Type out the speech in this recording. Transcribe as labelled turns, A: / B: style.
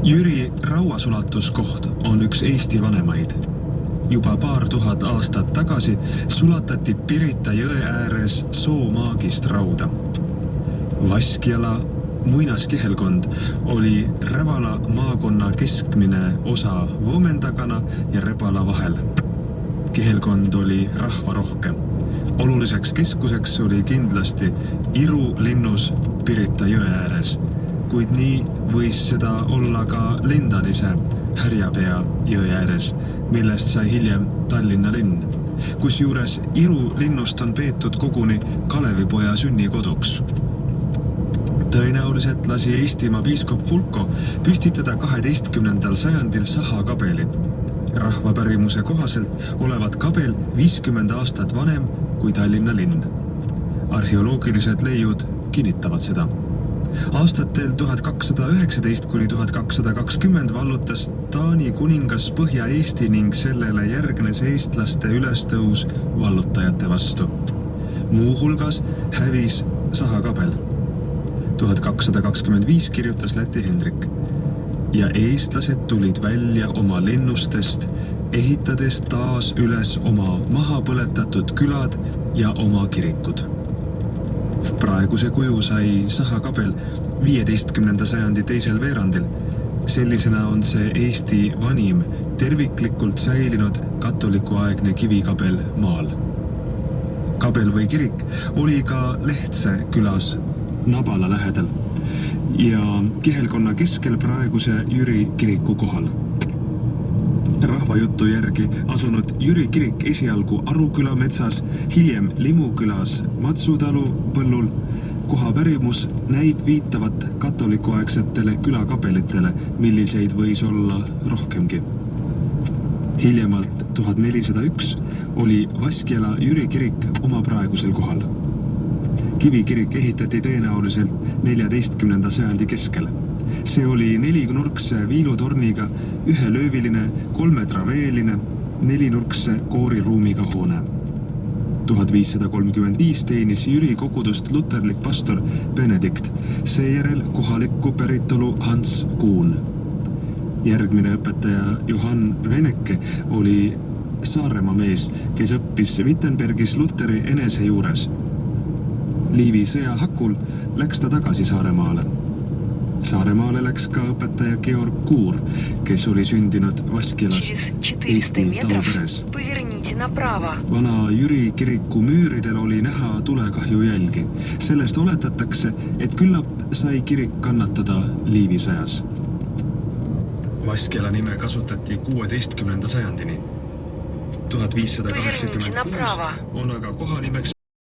A: Jüri rauasulatuskoht on üks Eesti vanemaid. Juba paar tuhat aastat tagasi sulatati Pirita jõe ääres soomaagist rauda. Vaskjala muinaskihelkond oli Rävala maakonna keskmine osa Vomendagana ja Rebala vahel. Kihelkond oli rahvarohke. Oluliseks keskuseks oli kindlasti Iru linnus Pirita jõe ääres, kuid nii võis seda olla ka Lindanise Härjapea jõe ääres, millest sai hiljem Tallinna linn, kusjuures Iru linnust on peetud koguni Kalevipoja sünnikoduks. Tõenäoliselt lasi Eestimaa piiskop Fulko püstitada 12. sajandil sahakabeli. Rahvapärimuse kohaselt olevat kabel 50 aastat vanem kui Tallinna linn. Arheoloogilised leiud kinnitavad seda. Aastatel 1219 kuni 1220 vallutas Taani kuningas Põhja-Eesti ning sellele järgnes eestlaste ülestõus vallutajate vastu. Muuhulgas hävis sahakabel. 1225 kirjutas Läti Hendrik. Ja eestlased tulid välja oma linnustest, ehitades taas üles oma mahapõletatud külad ja oma kirikud. Praeguse kuju sai sahakabel 15. sajandi teisel veerandil. Sellisena on see Eesti vanim, terviklikult säilinud katolikuaegne kivikabel maal. Kabel või kirik oli ka Lehtse külas Nabala lähedal ja kihelkonna keskel praeguse Jüri kiriku kohal. Rahvajutu järgi asunud Jüri kirik esialgu Aruküla metsas, hiljem Limukülas Matsutalu põllul. Koha pärimus näib viitavat katolikuaegsetele külakabelitele, milliseid võis olla rohkemgi. Hiljemalt 1401 oli Vaskjala Jüri kirik oma praegusel kohal. Kivikirik ehitati tõenäoliselt 14. sajandi keskel. See oli 4-nurkse viilutorniga, 1-lööviline, 3-traveeline, 4-nurkse kooriruumiga hoone. 1535 teenis Jüri kogudust luterlik pastor Benedikt, seejärel kohalikku päritolu Hans Kuhn. Järgmine õpetaja Johann Veneke oli Saaremaa mees, kes õppis Wittenbergis Luteri enese juures. Liivi sõja hakul läks ta tagasi Saaremaale. Saaremaale läks ka õpetaja Georg Kuur, kes oli sündinud Vaskjalas Eesti taluperes. Vana Jüri kiriku müüridel oli näha tulekahju jälgi. Sellest oletatakse, et küllap sai kirik kannatada Liivi sõjas. Vaskjala nime kasutati 16. sajandini. 1586 on aga kohanimeks